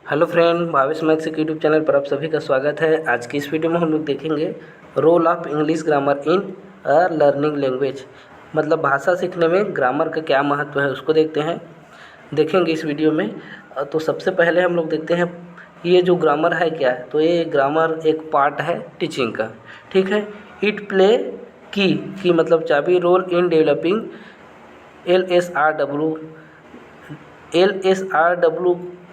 Hello friend, Bhavesh maths के YouTube channel पर आप सभी का स्वागत है। आज की इस वीडियो में हम लोग देखेंगे role of English grammar in a learning language, मतलब भाषा सीखने में ग्रामर का क्या महत्व है उसको देखेंगे इस वीडियो में। तो सबसे पहले हम लोग देखते हैं ये जो ग्रामर है क्या है। तो ये ग्रामर एक पार्ट है टीचिंग का, ठीक है। इट प्ले की मतलब चाबी, रोल इन डेवलपिंग LSRW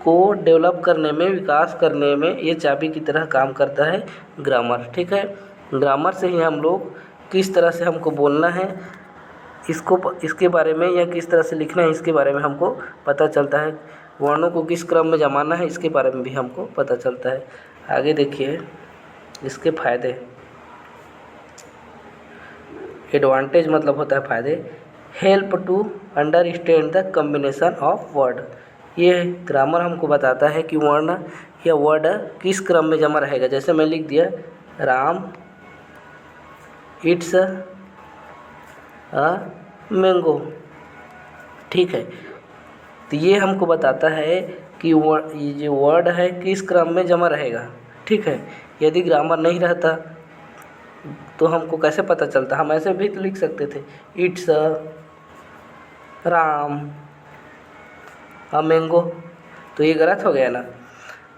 को डेवलप करने में, विकास करने में ये चाबी की तरह काम करता है ग्रामर, ठीक है। ग्रामर से ही हम लोग किस तरह से हमको बोलना है इसके बारे में, या किस तरह से लिखना है इसके बारे में हमको पता चलता है। वर्णों को किस क्रम में जमाना है इसके बारे में भी हमको पता चलता है। आगे देखिए इसके फ़ायदे। एडवांटेज मतलब होता है फ़ायदे। Help to understand the combination of word. ये ग्रामर हमको बताता है कि वर्ण या वर्ड किस क्रम में जमा रहेगा। जैसे मैं लिख दिया राम इट्स अ मैंगो, ठीक है। तो ये हमको बताता है कि ये जो वर्ड है किस क्रम में जमा रहेगा, ठीक है। यदि ग्रामर नहीं रहता तो हमको कैसे पता चलता? हम ऐसे भी तो लिख सकते थे, इट्स राम अ मैंगो, तो ये गलत हो गया ना।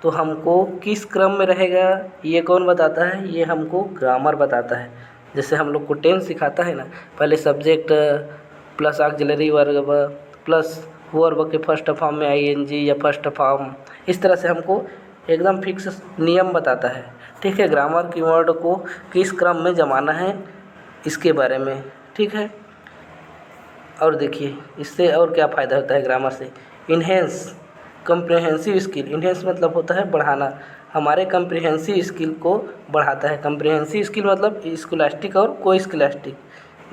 तो हमको किस क्रम में रहेगा ये कौन बताता है? ये हमको ग्रामर बताता है। जैसे हम लोग को टेंस सिखाता है ना, पहले subject plus auxiliary verb plus verb के फर्स्ट फॉर्म में ING या फर्स्ट फॉर्म, इस तरह से हमको एकदम फिक्स नियम बताता है, ठीक है। ग्रामर की वर्ड को किस क्रम में जमाना है इसके बारे में, ठीक है। और देखिए इससे और क्या फ़ायदा होता है ग्रामर से। Enhance comprehensive skill. इन्हेंस मतलब होता है बढ़ाना, हमारे कम्प्रिहेंसिव स्किल को बढ़ाता है। कम्प्रिहेंसिव स्किल मतलब स्कॉलास्टिक और को स्कॉलास्टिक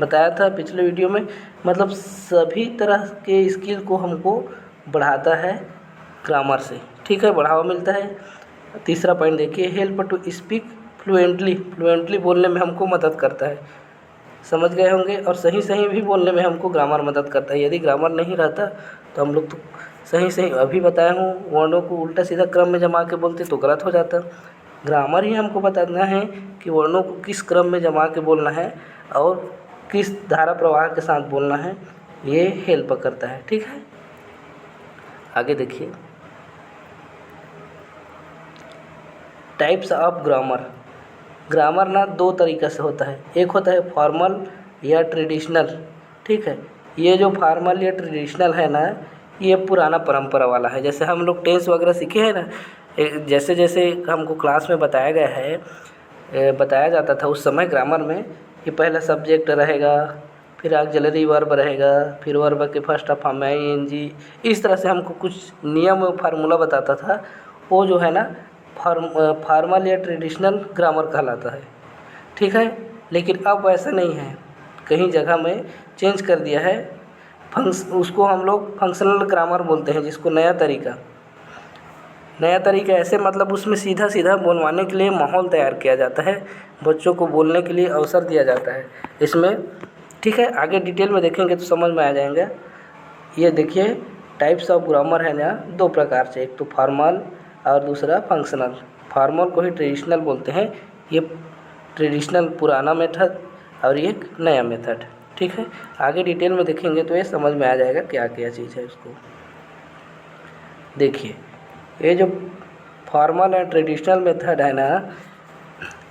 बताया था पिछले वीडियो में, मतलब सभी तरह के स्किल को हमको बढ़ाता है ग्रामर से, ठीक है, बढ़ावा मिलता है। तीसरा पॉइंट देखिए, हेल्प टू स्पीक फ्लुएंटली बोलने में हमको मदद करता है, समझ गए होंगे। और सही भी बोलने में हमको ग्रामर मदद करता है। यदि ग्रामर नहीं रहता तो हम लोग तो सही अभी बताया हूँ, वर्णों को उल्टा सीधा क्रम में जमा के बोलते तो गलत हो जाता। ग्रामर ही हमको बताना है कि वर्णों को किस क्रम में जमा के बोलना है और किस धारा प्रवाह के साथ बोलना है, ये हेल्प करता है, ठीक है। आगे देखिए टाइप्स ऑफ ग्रामर। ग्रामर ना दो तरीक़े से होता है, एक होता है फॉर्मल या ट्रेडिशनल, ठीक है। ये जो फॉर्मल या ट्रेडिशनल है ना, ये पुराना परंपरा वाला है। जैसे हम लोग टेंस वगैरह सीखे हैं ना, जैसे जैसे हमको क्लास में बताया गया है, बताया जाता था उस समय ग्रामर में कि पहला सब्जेक्ट रहेगा, फिर ऑक्सिलरी वर्ब रहेगा, फिर वर्ब के फर्स्ट फॉर्म में ING, इस तरह से हमको कुछ नियम फार्मूला बताता था। वो जो है ना फॉर्मल या ट्रेडिशनल ग्रामर कहलाता है, ठीक है। लेकिन अब वैसा नहीं है, कहीं जगह में चेंज कर दिया है। उसको हम लोग फंक्शनल ग्रामर बोलते हैं, जिसको नया तरीका ऐसे मतलब उसमें सीधा बोलवाने के लिए माहौल तैयार किया जाता है, बच्चों को बोलने के लिए अवसर दिया जाता है इसमें, ठीक है। आगे डिटेल में देखेंगे तो समझ में आ जाएंगे। ये देखिए टाइप्स ऑफ ग्रामर है ना दो प्रकार से, एक तो फॉर्मल और दूसरा फंक्शनल। फॉर्मल को ही ट्रेडिशनल बोलते हैं, ये ट्रेडिशनल पुराना मेथड और ये नया मेथड, ठीक है। आगे डिटेल में देखेंगे तो ये समझ में आ जाएगा क्या क्या चीज़ है उसको। देखिए ये जो फॉर्मल एंड ट्रेडिशनल मेथड है ना,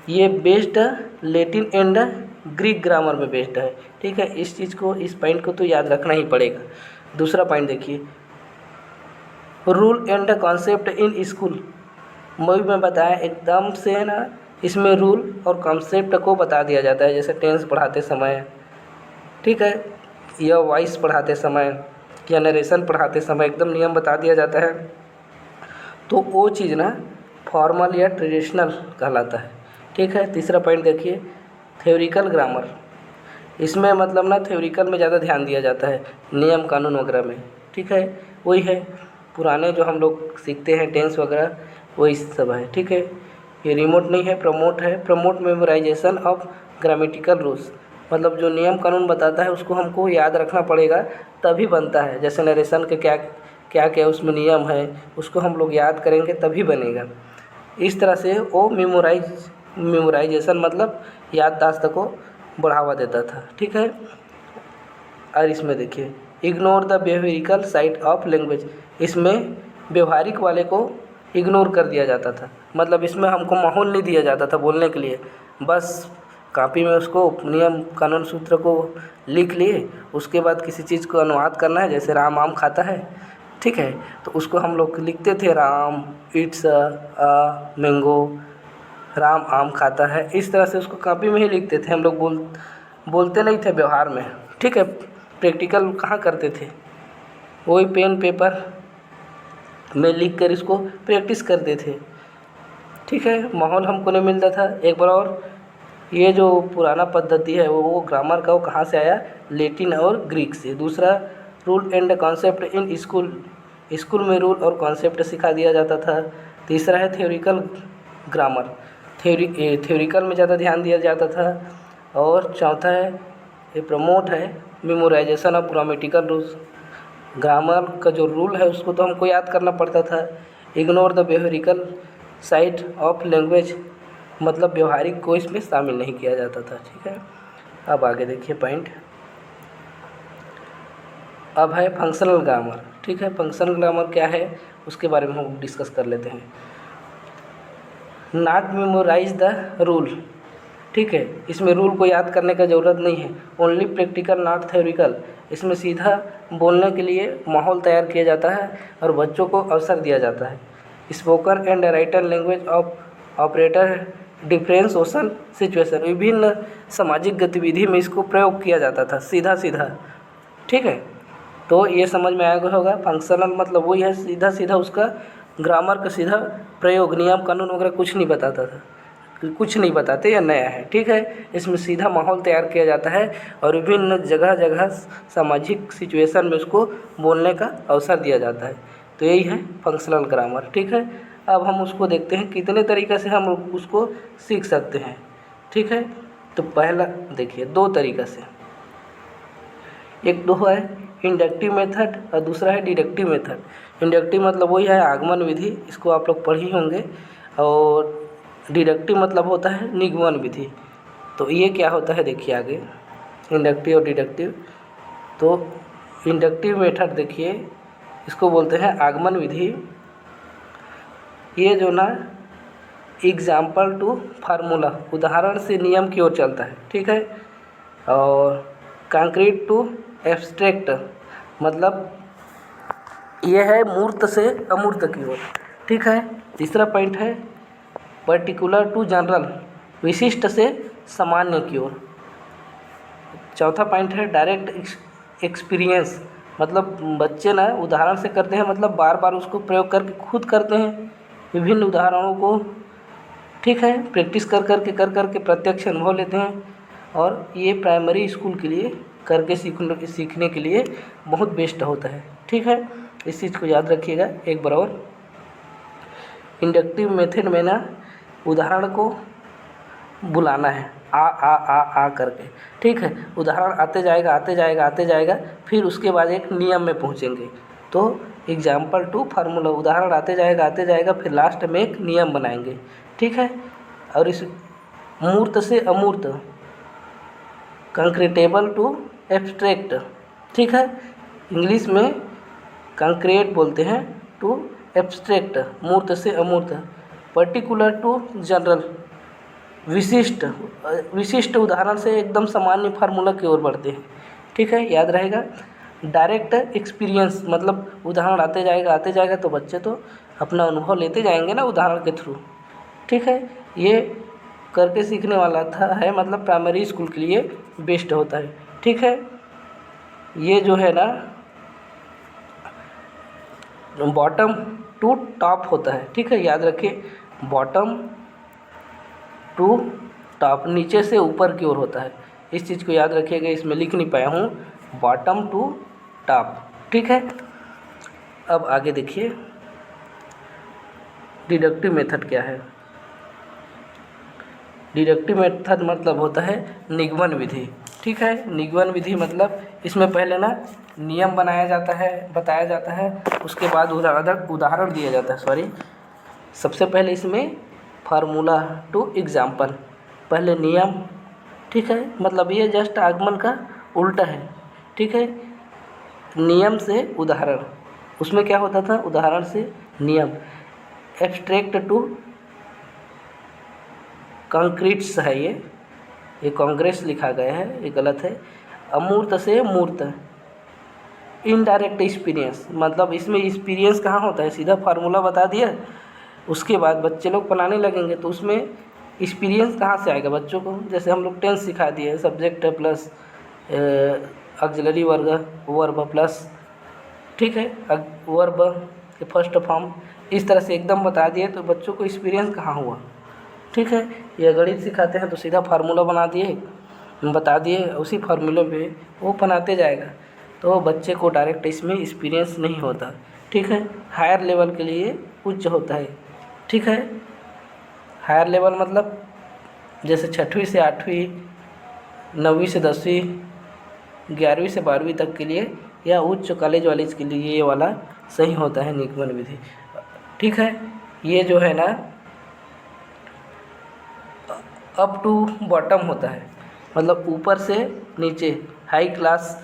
ये based Latin and Greek grammar में बेस्ड है, ठीक है। इस चीज़ को, इस पॉइंट को तो याद रखना ही पड़ेगा। दूसरा पॉइंट देखिए, rule and concept in school. Movie में बताया एकदम से है ना, इसमें रूल और कॉन्सेप्ट को बता दिया जाता है। जैसे टेंस पढ़ाते समय, ठीक है, या वॉइस पढ़ाते समय या नरेशन पढ़ाते समय एकदम नियम बता दिया जाता है। तो वो चीज़ ना फॉर्मल या ट्रेडिशनल कहलाता है, ठीक है। तीसरा पॉइंट देखिए, थ्योरिकल ग्रामर। इसमें मतलब ना थ्योरिकल में ज़्यादा ध्यान दिया जाता है, नियम कानून वगैरह में, ठीक है। वही है पुराने जो हम लोग सीखते हैं टेंस वगैरह, वही सब है, ठीक है। ये रिमोट नहीं है, प्रमोट है। Promote memorisation of grammatical rules, मतलब जो नियम कानून बताता है उसको हमको याद रखना पड़ेगा तभी बनता है। जैसे नरेशन के क्या क्या क्या उसमें नियम है, उसको हम लोग याद करेंगे तभी बनेगा। इस तरह से वो मेमोराइजेशन मतलब याददाश्त को बढ़ावा देता था। ठीक है। और इसमें देखिए ignore the behavioural side of language, इसमें व्यवहारिक वाले को इग्नोर कर दिया जाता था। मतलब इसमें हमको माहौल नहीं दिया जाता था बोलने के लिए, बस कॉपी में उसको नियम कानून सूत्र को लिख लिए, उसके बाद किसी चीज़ को अनुवाद करना है, जैसे राम आम खाता है, ठीक है, तो उसको हम लोग लिखते थे Ram it's a mango, Ram आम खाता है, इस तरह से उसको कॉपी में ही लिखते थे हम लोग। बोलते नहीं थे व्यवहार में। ठीक है। प्रैक्टिकल कहाँ करते थे, वही पेन पेपर में लिख कर इसको प्रैक्टिस करते थे। ठीक है। माहौल हमको नहीं मिलता था। एक बार और, ये जो पुराना पद्धति है वो ग्रामर का वो कहाँ से आया, लैटिन और ग्रीक से। दूसरा, rule and concept in school में रूल और कॉन्सेप्ट सिखा दिया जाता था। तीसरा है थ्योरिकल ग्रामर, थ्योरिकल में ज़्यादा ध्यान दिया जाता था। और चौथा है ये प्रमोट है memorisation of grammatical rules, grammar का जो रूल है उसको तो हमको याद करना पड़ता था। Ignore the behavioural side of language, मतलब व्यवहारिक को इसमें शामिल नहीं किया जाता था। ठीक है। अब आगे देखिए पॉइंट, अब है फंक्शनल ग्रामर। ठीक है। फंक्शनल ग्रामर क्या है उसके बारे में हम डिस्कस कर लेते हैं। नॉट मेमोराइज द रूल, ठीक है, इसमें रूल को याद करने का ज़रूरत नहीं है। ओनली प्रैक्टिकल नॉट थ्योरिकल, इसमें सीधा बोलने के लिए माहौल तैयार किया जाता है और बच्चों को अवसर दिया जाता है। Spoken and written language of operator different social situation, विभिन्न सामाजिक गतिविधि में इसको प्रयोग किया जाता था सीधा सीधा। ठीक है। तो ये समझ में आया होगा। फंक्शनल मतलब वही है सीधा सीधा उसका ग्रामर का सीधा प्रयोग, नियम कानून वगैरह कुछ नहीं बताता था, कुछ नहीं बताते, या नया है। ठीक है। इसमें सीधा माहौल तैयार किया जाता है और विभिन्न जगह जगह सामाजिक सिचुएशन में उसको बोलने का अवसर दिया जाता है। तो यही है फंक्शनल ग्रामर। ठीक है। अब हम उसको देखते हैं कितने तरीक़े से हम उसको सीख सकते हैं। ठीक है। तो पहला देखिए दो तरीक़े से, एक तो है इंडक्टिव मेथड और दूसरा है डिडक्टिव मेथड। इंडक्टिव मतलब वही है आगमन विधि, इसको आप लोग पढ़े होंगे। और डिडक्टिव मतलब होता है निगमन विधि। तो ये क्या होता है देखिए आगे, इंडक्टिव और डिडक्टिव। तो इंडक्टिव मेथड देखिए इसको बोलते हैं आगमन विधि। ये जो ना एग्जाम्पल टू फार्मूला, उदाहरण से नियम की ओर चलता है। ठीक है। और कंक्रीट टू एब्स्ट्रैक्ट, मतलब ये है मूर्त से अमूर्त की ओर। ठीक है। तीसरा पॉइंट है पर्टिकुलर टू जनरल, विशिष्ट से सामान्य की ओर। चौथा पॉइंट है डायरेक्ट एक्सपीरियंस, मतलब बच्चे ना उदाहरण से करते हैं, मतलब बार बार उसको प्रयोग करके खुद करते हैं विभिन्न उदाहरणों को। ठीक है। प्रैक्टिस कर करके प्रत्यक्ष अनुभव लेते हैं। और ये प्राइमरी स्कूल के लिए करके सीखने के लिए बहुत बेस्ट होता है। ठीक है। इस चीज़ को याद रखिएगा एक बार और। इंडक्टिव मेथड में ना उदाहरण को बुलाना है आ करके। ठीक है। उदाहरण आते जाएगा, फिर उसके बाद एक नियम में पहुंचेंगे। तो एग्जाम्पल टू फार्मूला, उदाहरण आते जाएगा, फिर लास्ट में एक नियम बनाएंगे। ठीक है। और इस मूर्त से अमूर्त, कंक्रीटेबल टू एब्स्ट्रैक्ट। ठीक है। इंग्लिश में कंक्रीट बोलते हैं टू एब्स्ट्रैक्ट, मूर्त से अमूर्त। पर्टिकुलर टू जनरल, विशिष्ट उदाहरण से एकदम सामान्य फार्मूला की ओर बढ़ते हैं। ठीक है। याद रहेगा। डायरेक्ट एक्सपीरियंस, मतलब उदाहरण आते जाएगा तो बच्चे तो अपना अनुभव लेते जाएंगे ना उदाहरण के थ्रू। ठीक है। ये करके सीखने वाला है, मतलब प्राइमरी स्कूल के लिए बेस्ट होता है। ठीक है। ये जो है ना बॉटम टू टॉप होता है। ठीक है। याद रखिए बॉटम टू टॉप, नीचे से ऊपर की ओर होता है। इस चीज़ को याद रखिएगा, इसमें लिख नहीं पाया हूँ, बॉटम टू टॉप। ठीक है। अब आगे देखिए डिडक्टिव मेथड क्या है। डिडक्टिव मेथड मतलब होता है निगमन विधि। ठीक है। निगमन विधि मतलब इसमें पहले ना नियम बनाया जाता है, बताया जाता है, उसके बाद उदाहरण दिया जाता है। सॉरी, सबसे पहले इसमें फार्मूला टू एग्जाम्पल, पहले नियम, ठीक है, मतलब ये जस्ट आगमन का उल्टा है, ठीक है। नियम से उदाहरण, उसमें क्या होता था, उदाहरण से नियम। एब्स्ट्रैक्ट टू कंक्रीट्स है ये कांग्रेस लिखा गया है, ये गलत है। अमूर्त से मूर्त, इनडायरेक्ट एक्सपीरियंस, मतलब इसमें एक्सपीरियंस कहाँ होता है, सीधा फार्मूला बता दिया, उसके बाद बच्चे लोग बनाने लगेंगे तो उसमें एक्सपीरियंस कहाँ से आएगा बच्चों को। जैसे हम लोग टेंस सिखा दिए, subject plus auxiliary verb plus, ठीक है, वर्ब के फर्स्ट फॉर्म, इस तरह से एकदम बता दिए तो बच्चों को एक्सपीरियंस कहाँ हुआ, ठीक है। ये गणित सिखाते हैं तो सीधा फार्मूला बना दिए, बता दिए, उसी फार्मूले पे वो बनाते जाएगा, तो बच्चे को डायरेक्ट इसमें एक्सपीरियंस नहीं होता, ठीक है। हायर लेवल के लिए उच्च होता है, ठीक है। हायर लेवल मतलब जैसे 6वीं से 8वीं, 9वीं से 10वीं, 11वीं से 12वीं तक के लिए, या उच्च कॉलेज वालेज के लिए ये वाला सही होता है निगमन विधि, ठीक है। ये जो है ना अप टू बॉटम होता है, मतलब ऊपर से नीचे, हाई क्लास,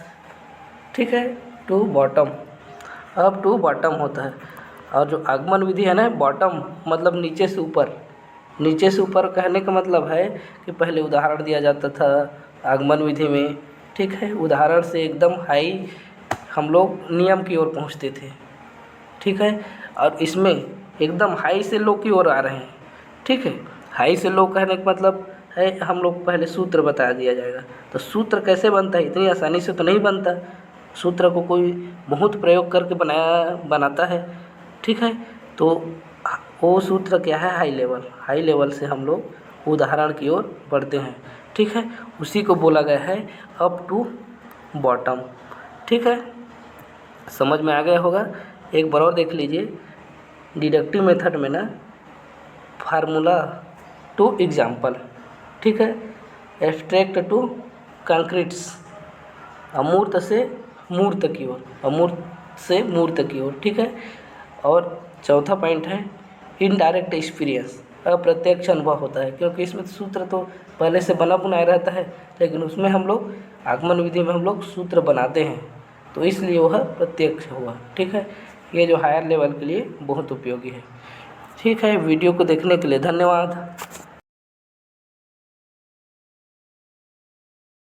ठीक है, to bottom, up to bottom होता है। और जो आगमन विधि है ना, बॉटम मतलब नीचे से ऊपर, नीचे से ऊपर कहने का मतलब है कि पहले उदाहरण दिया जाता था आगमन विधि में, ठीक है, उदाहरण से एकदम हाई हम लोग नियम की ओर पहुंचते थे, ठीक है। और इसमें एकदम हाई से लो की ओर आ रहे हैं, ठीक है। हाई से लो कहने का मतलब है हम लोग पहले सूत्र बता दिया जाएगा, तो सूत्र कैसे बनता है, इतनी आसानी से तो नहीं बनता, सूत्र को कोई बहुत प्रयोग करके बनाता है, ठीक है। तो वो सूत्र क्या है, हाई लेवल से हम लोग उदाहरण की ओर बढ़ते हैं, ठीक है, उसी को बोला गया है अप टू बॉटम, ठीक है। समझ में आ गया होगा। एक बार और देख लीजिए, डिडक्टिव मेथड में ना फार्मूला टू एग्जाम्पल, ठीक है, एब्स्ट्रैक्ट टू कंक्रीट्स, अमूर्त से मूर्त की ओर, अमूर्त से मूर्त की ओर, ठीक है। और चौथा पॉइंट है इनडायरेक्ट एक्सपीरियंस, अप्रत्यक्ष अनुभव होता है, क्योंकि इसमें सूत्र तो पहले से बना बनाया रहता है, लेकिन उसमें हम लोग आगमन विधि में हम लोग सूत्र बनाते हैं, तो इसलिए वह प्रत्यक्ष हुआ, ठीक है। ये जो हायर लेवल के लिए बहुत उपयोगी है, ठीक है। वीडियो को देखने के लिए धन्यवाद।